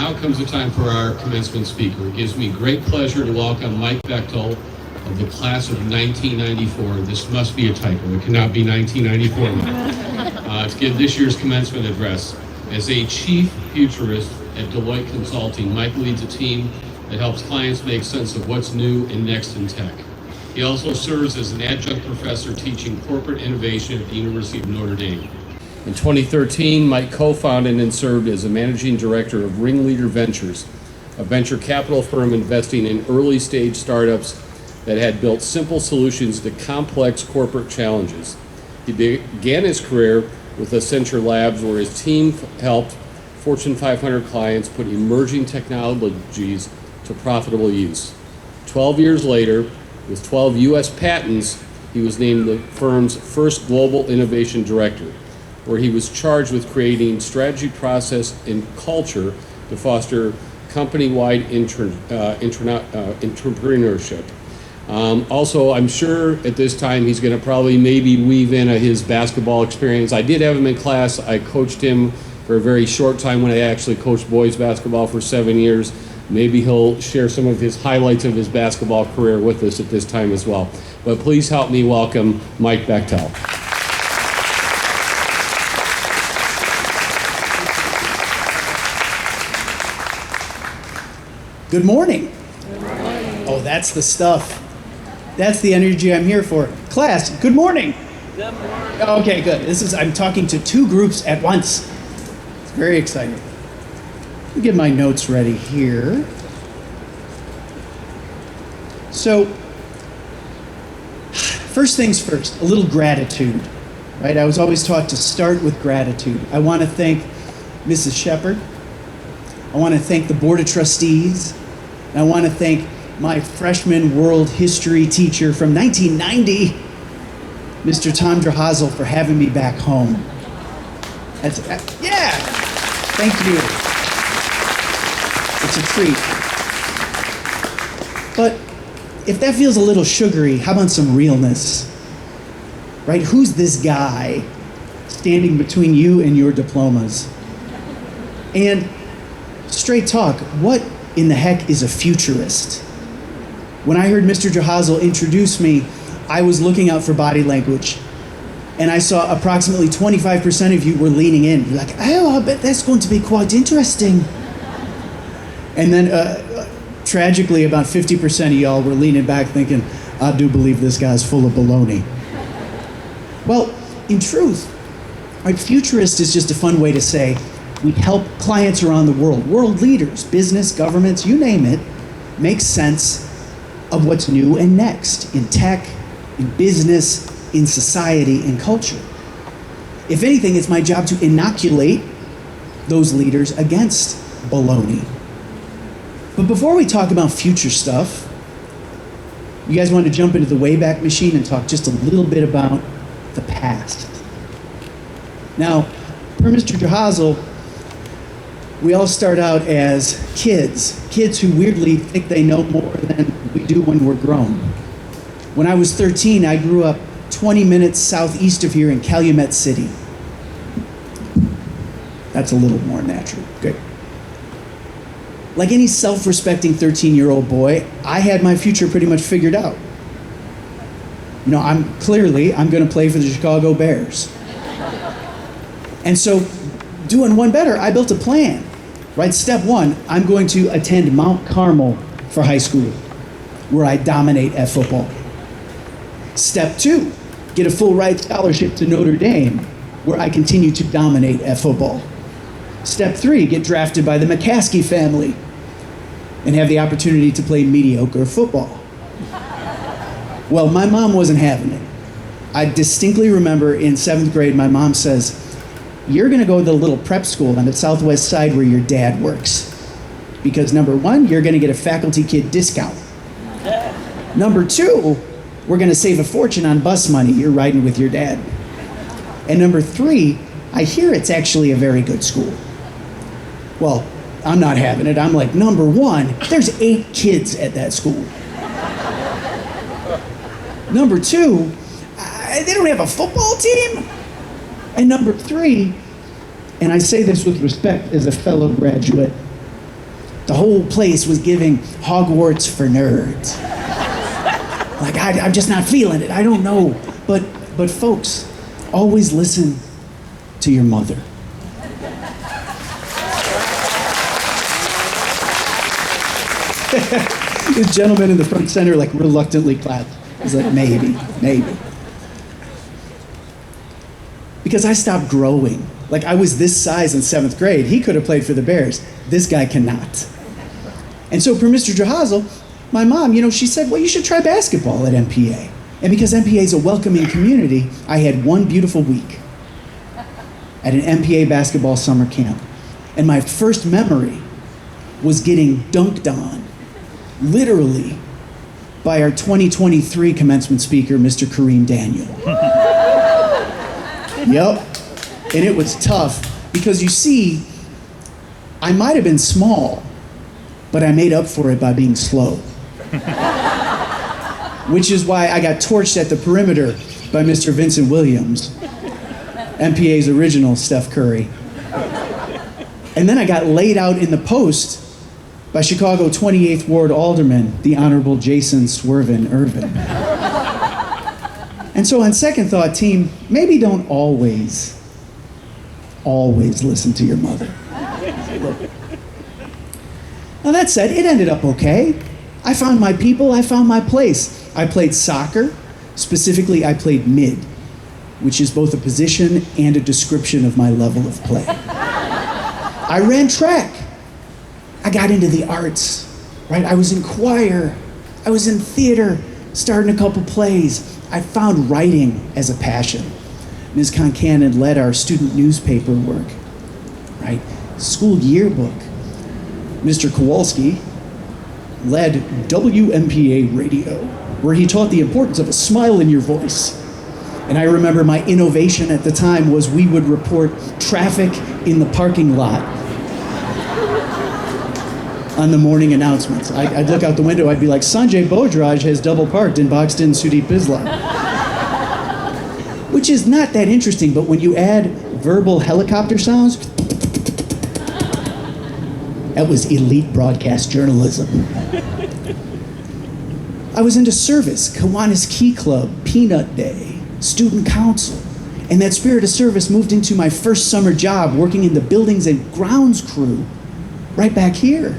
now comes the time for our commencement speaker. It gives me great pleasure to welcome Mike Bechtel of the class of 1994. This must be a typo. It cannot be 1994. To give this year's commencement address. As a chief futurist at Deloitte Consulting, Mike leads a team that helps clients make sense of what's new and next in tech. He also serves as an adjunct professor teaching corporate innovation at the University of Notre Dame. In 2013, Mike co-founded and served as a managing director of Ringleader Ventures, a venture capital firm investing in early-stage startups that had built simple solutions to complex corporate challenges. He began his career with Accenture Labs, where his team helped Fortune 500 clients put emerging technologies to profitable use. 12 years later, with 12 U.S. patents, he was named the firm's first global innovation director, where he was charged with creating strategy, process, and culture to foster company-wide entrepreneurship. Also, I'm sure at this time he's going to probably maybe weave in his basketball experience. I did have him in class. I coached him for a very short time when I actually coached boys basketball for 7 years. Maybe he'll share some of his highlights of his basketball career with us at this time as well. But please help me welcome Mike Bechtel. Good morning. Oh, that's the stuff. That's the energy I'm here for. Class, good morning. Good morning. Okay, good. I'm talking to two groups at once. It's very exciting. Let me get my notes ready here. So, first things first, a little gratitude, right? I was always taught to start with gratitude. I want to thank Mrs. Shepard. I want to thank the Board of Trustees. And I want to thank my freshman world history teacher from 1990, Mr. Tom Drahazel, for having me back home. Yeah, thank you. It's a treat. But if that feels a little sugary, how about some realness? Right? Who's this guy standing between you and your diplomas? And straight talk, what in the heck is a futurist? When I heard Mr. Drahazel introduce me, I was looking out for body language. And I saw approximately 25% of you were leaning in. You're like, oh, I bet that's going to be quite interesting. And then, tragically, about 50% of y'all were leaning back thinking, I do believe this guy's full of baloney. Well, in truth, our futurist is just a fun way to say, we help clients around the world leaders, business, governments, you name it, make sense of what's new and next in tech, in business, in society, in culture. If anything, it's my job to inoculate those leaders against baloney. But before we talk about future stuff, you guys want to jump into the Wayback Machine and talk just a little bit about the past. Now, per Mr. Drahazel, we all start out as kids who weirdly think they know more than we do when we're grown. When I was 13, I grew up 20 minutes southeast of here in Calumet City. That's a little more natural. Good. Like any self-respecting 13-year-old boy, I had my future pretty much figured out. You know, I'm going to play for the Chicago Bears. And so, doing one better, I built a plan. Right, step one, I'm going to attend Mount Carmel for high school, where I dominate at football. Step two, get a full ride scholarship to Notre Dame, where I continue to dominate at football. Step three, get drafted by the McCaskey family and have the opportunity to play mediocre football. Well, my mom wasn't having it. I distinctly remember in 7th grade, my mom says, you're going to go to the little prep school on the southwest side where your dad works. Because number one, you're going to get a faculty kid discount. Number two, we're going to save a fortune on bus money. You're riding with your dad. And number three, I hear it's actually a very good school. Well, I'm not having it. I'm like, number one, there's 8 kids at that school. Number two, they don't have a football team. And number three, and I say this with respect as a fellow graduate, The whole place was giving Hogwarts for nerds. Like, I'm just not feeling it. I don't know. But folks, always listen to your mother. This gentleman in the front center, like, reluctantly clapped. He's like, maybe. Because I stopped growing. Like, I was this size in 7th grade. He could have played for the Bears. This guy cannot. And so for Mr. Jahazel, my mom, she said, well, you should try basketball at MPA. And because MPA is a welcoming community, I had one beautiful week at an MPA basketball summer camp. And my first memory was getting dunked on, literally, by our 2023 commencement speaker, Mr. Kareem Daniel. Yep. And it was tough because, you see, I might have been small, but I made up for it by being slow. Which is why I got torched at the perimeter by Mr. Vincent Williams, MPA's original Steph Curry. And then I got laid out in the post by Chicago 28th Ward Alderman, the Honorable Jason Swervin Irvin. And so on second thought, team, maybe don't always listen to your mother. Now that said, it ended up okay. I found my people, I found my place. I played soccer. Specifically, I played mid, which is both a position and a description of my level of play. I ran track. I got into the arts, right? I was in choir. I was in theater, starting a couple plays. I found writing as a passion. Ms. Concannon led our student newspaper work, right? School yearbook. Mr. Kowalski led WMPA radio, where he taught the importance of a smile in your voice. And I remember my innovation at the time was we would report traffic in the parking lot on the morning announcements. I'd look out the window, I'd be like, Sanjay Bodraj has double parked and boxed in Sudeep Bisla. Which is not that interesting, but when you add verbal helicopter sounds, that was elite broadcast journalism. I was into service, Kiwanis Key Club, Peanut Day, student council. And that spirit of service moved into my first summer job working in the buildings and grounds crew right back here.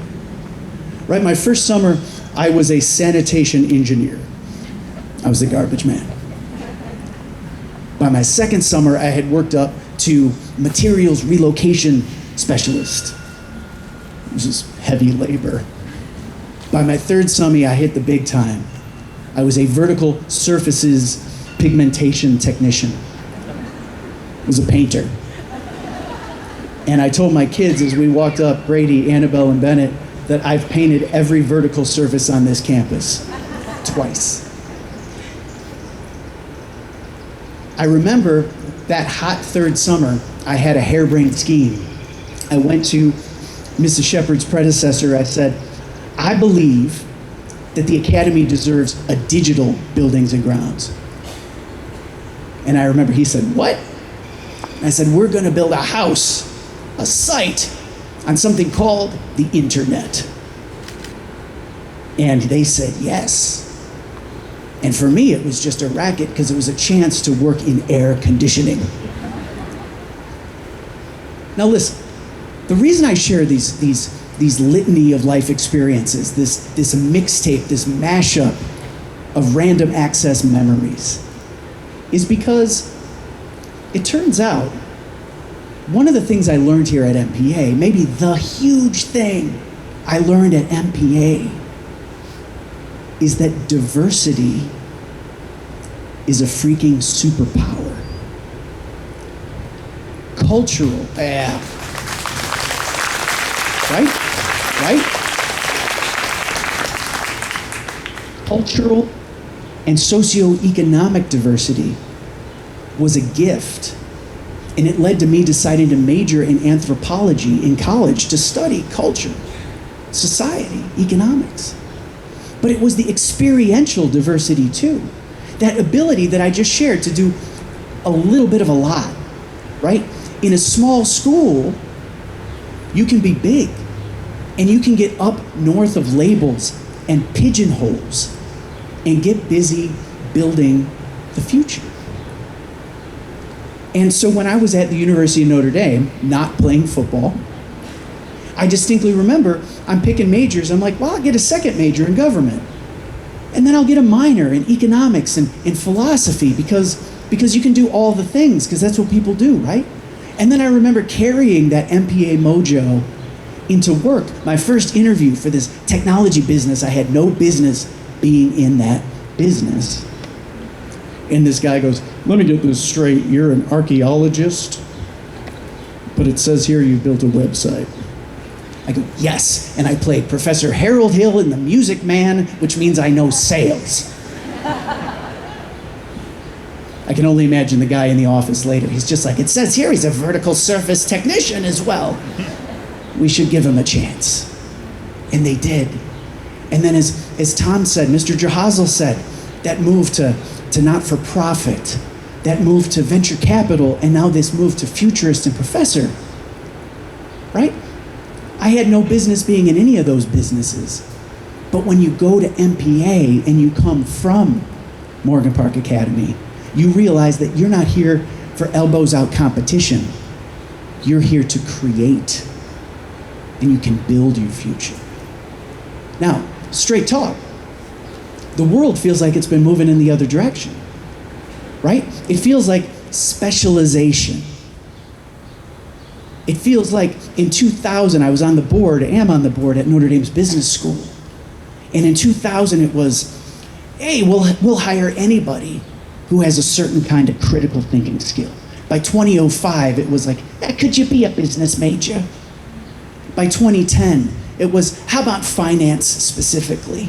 Right, my first summer, I was a sanitation engineer. I was a garbage man. By my second summer, I had worked up to materials relocation specialist. It was just heavy labor. By my third summer, I hit the big time. I was a vertical surfaces pigmentation technician. I was a painter. And I told my kids as we walked up, Brady, Annabelle, and Bennett, that I've painted every vertical surface on this campus twice. I remember that hot third summer, I had a harebrained scheme. I went to Mrs. Shepard's predecessor. I said, I believe that the Academy deserves a digital buildings and grounds. And I remember he said, what? And I said, we're going to build a house, a site, on something called the internet. And they said yes. And for me, it was just a racket because it was a chance to work in air conditioning. Now listen, the reason I share these litany of life experiences, this mixtape, this mashup of random access memories, is because it turns out one of the things I learned here at MPA, maybe the huge thing I learned at MPA, is that diversity is a freaking superpower. Cultural, right? Cultural and socioeconomic diversity was a gift. And it led to me deciding to major in anthropology in college to study culture, society, economics. But it was the experiential diversity too. That ability that I just shared to do a little bit of a lot, right? In a small school, you can be big. And you can get up north of labels and pigeonholes and get busy building the future. And so when I was at the University of Notre Dame, not playing football, I distinctly remember I'm picking majors. I'm like, well, I'll get a second major in government. And then I'll get a minor in economics and in philosophy because you can do all the things, because that's what people do, right? And then I remember carrying that MPA mojo into work. My first interview for this technology business, I had no business being in that business. And this guy goes, let me get this straight. You're an archaeologist, but it says here you built a website. I go, yes. And I played Professor Harold Hill in The Music Man, which means I know sales. I can only imagine the guy in the office later. He's just like, it says here he's a vertical surface technician as well. We should give him a chance. And they did. And then as Tom said, Mr. Jahazel said, that move to not-for-profit, that move to venture capital, and now this move to futurist and professor, right? I had no business being in any of those businesses. But when you go to MPA and you come from Morgan Park Academy, you realize that you're not here for elbows out competition. You're here to create, and you can build your future. Now, straight talk. The world feels like it's been moving in the other direction, right? It feels like specialization. It feels like in 2000, I was on the board, am on the board at Notre Dame's business school. And in 2000, it was, hey, we'll hire anybody who has a certain kind of critical thinking skill. By 2005, it was like, could you be a business major? By 2010, it was, how about finance specifically?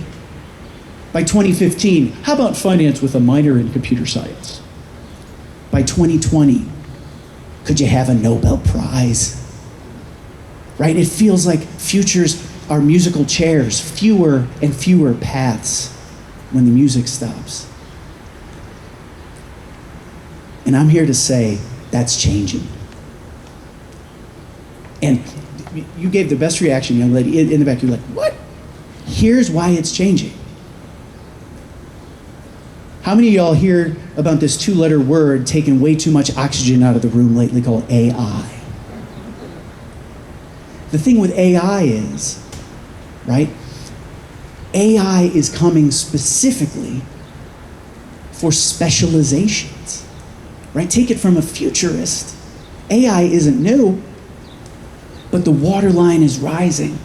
By 2015, how about finance with a minor in computer science? By 2020, could you have a Nobel Prize? Right? It feels like futures are musical chairs, fewer and fewer paths when the music stops. And I'm here to say that's changing. And you gave the best reaction, young lady, in the back. You're like, what? Here's why it's changing. How many of y'all hear about this two-letter word taking way too much oxygen out of the room lately called AI? The thing with AI is, right? AI is coming specifically for specializations, right? Take it from a futurist. AI isn't new, but the waterline is rising.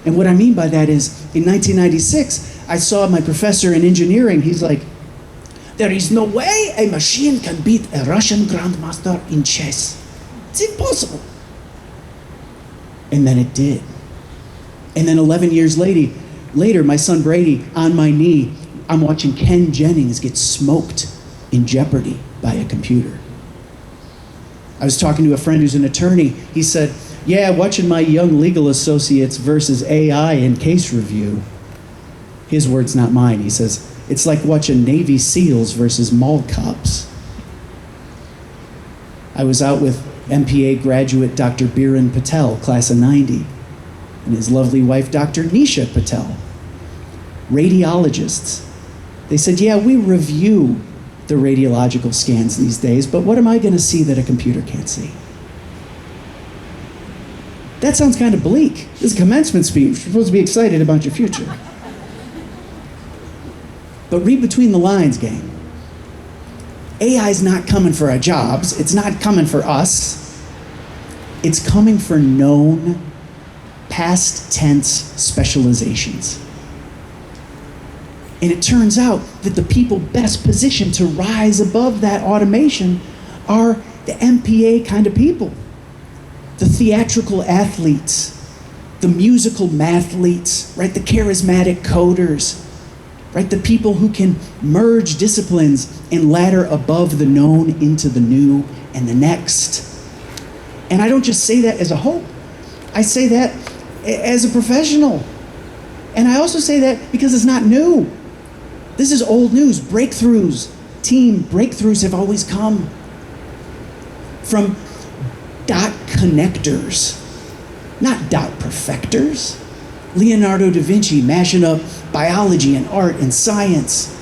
And what I mean by that is, in 1996, I saw my professor in engineering. He's like, there is no way a machine can beat a Russian grandmaster in chess. It's impossible. And then it did. And then 11 years later, my son Brady, on my knee, I'm watching Ken Jennings get smoked in Jeopardy by a computer. I was talking to a friend who's an attorney. He said, yeah, watching my young legal associates versus AI in case review. His words, not mine. He says, it's like watching Navy SEALs versus mall cops. I was out with MPA graduate Dr. Biren Patel, class of 90, and his lovely wife, Dr. Nisha Patel, radiologists. They said, yeah, we review the radiological scans these days, but what am I going to see that a computer can't see? That sounds kind of bleak. This is a commencement speech. You're supposed to be excited about your future. But read between the lines, gang. AI's not coming for our jobs. It's not coming for us. It's coming for known, past tense specializations. And it turns out that the people best positioned to rise above that automation are the MPA kind of people. The theatrical athletes, the musical mathletes, right? The charismatic coders, right? The people who can merge disciplines and ladder above the known into the new and the next. And I don't just say that as a hope. I say that as a professional. And I also say that because it's not new. This is old news. Breakthroughs, team breakthroughs have always come from dot connectors not dot perfectors. Leonardo da Vinci mashing up biology and art and science,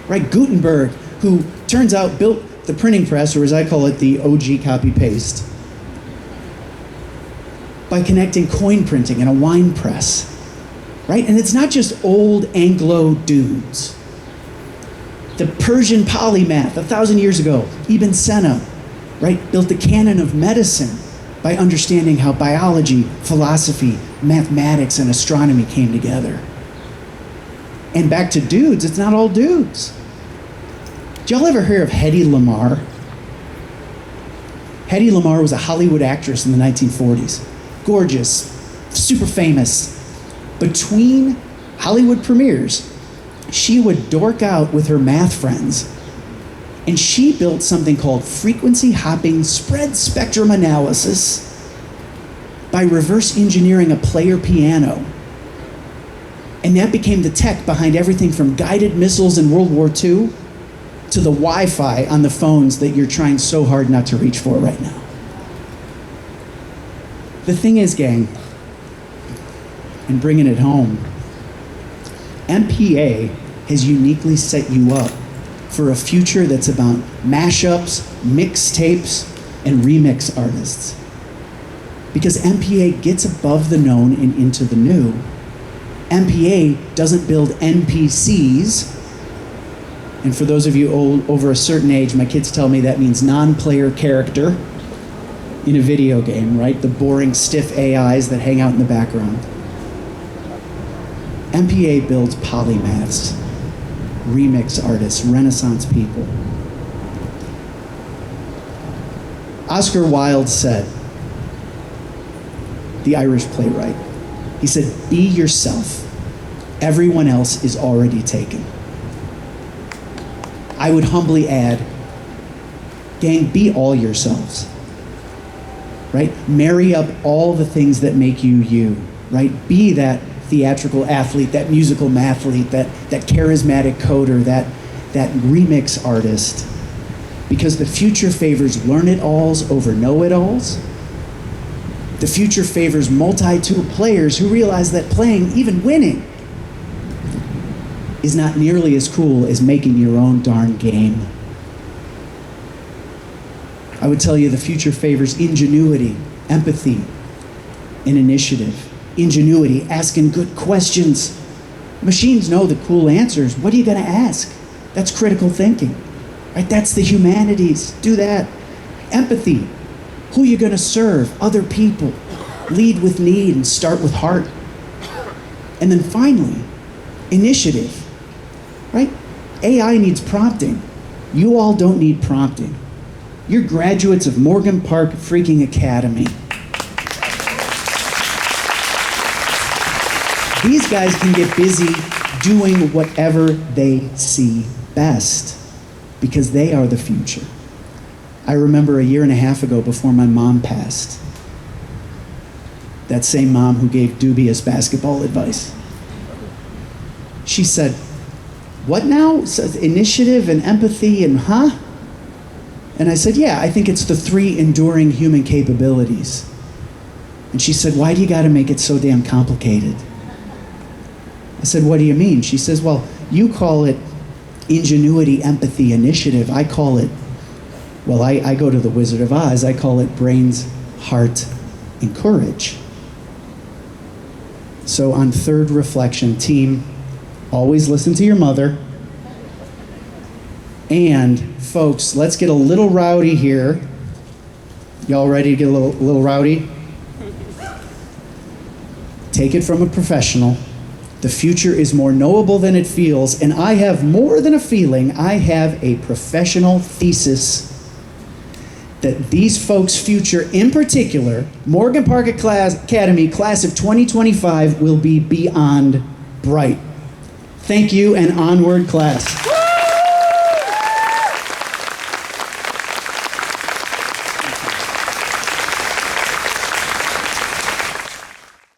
right? Gutenberg, who turns out built the printing press, or as I call it, the OG copy-paste, by connecting coin printing and a wine press, right? And it's not just old Anglo dudes. The Persian polymath 1,000 years ago, Ibn Sina, right, built the canon of medicine by understanding how biology, philosophy, mathematics, and astronomy came together. And back to dudes, it's not all dudes. Did y'all ever hear of Hedy Lamarr? Hedy Lamarr was a Hollywood actress in the 1940s. Gorgeous, super famous. Between Hollywood premieres, she would dork out with her math friends, and she built something called frequency hopping spread spectrum analysis by reverse engineering a player piano. And that became the tech behind everything from guided missiles in World War II to the Wi-Fi on the phones that you're trying so hard not to reach for right now. The thing is, gang, and bringing it home, MPA has uniquely set you up for a future that's about mashups, mixtapes, and remix artists. Because MPA gets above the known and into the new. MPA doesn't build NPCs. And for those of you old, over a certain age, my kids tell me that means non-player character in a video game, right? The boring, stiff AIs that hang out in the background. MPA builds polymaths, remix artists, Renaissance people. Oscar Wilde said, the Irish playwright, he said, "Be yourself. Everyone else is already taken." I would humbly add, gang, be all yourselves, right? Marry up all the things that make you you, right? Be that theatrical athlete, that musical mathlete, that charismatic coder, that remix artist, because the future favors learn-it-alls over know-it-alls. The future favors multi-tool players who realize that playing, even winning, is not nearly as cool as making your own darn game. I would tell you the future favors ingenuity, empathy, and initiative. Ingenuity, asking good questions. Machines know the cool answers. What are you going to ask? That's critical thinking, right? That's the humanities. Do that. Empathy. Who are you going to serve? Other people. Lead with need and start with heart. And then finally, initiative, right? AI needs prompting. You all don't need prompting. You're graduates of Morgan Park freaking Academy. These guys can get busy doing whatever they see best because they are the future. I remember a year and a half ago before my mom passed, that same mom who gave dubious basketball advice. She said, "What now? So initiative and empathy and huh?" And I said, "Yeah, I think it's the 3 enduring human capabilities." And she said, "Why do you gotta make it so damn complicated?" I said, "What do you mean?" She says, "Well, you call it ingenuity, empathy, initiative. I call it, well, I go to the Wizard of Oz. I call it brains, heart, and courage." So on third reflection, team, always listen to your mother. And folks, let's get a little rowdy here. Y'all ready to get a little rowdy? Take it from a professional. The future is more knowable than it feels, and I have more than a feeling. I have a professional thesis that these folks' future, in particular, Morgan Park Academy, class of 2025, will be beyond bright. Thank you, and onward, class.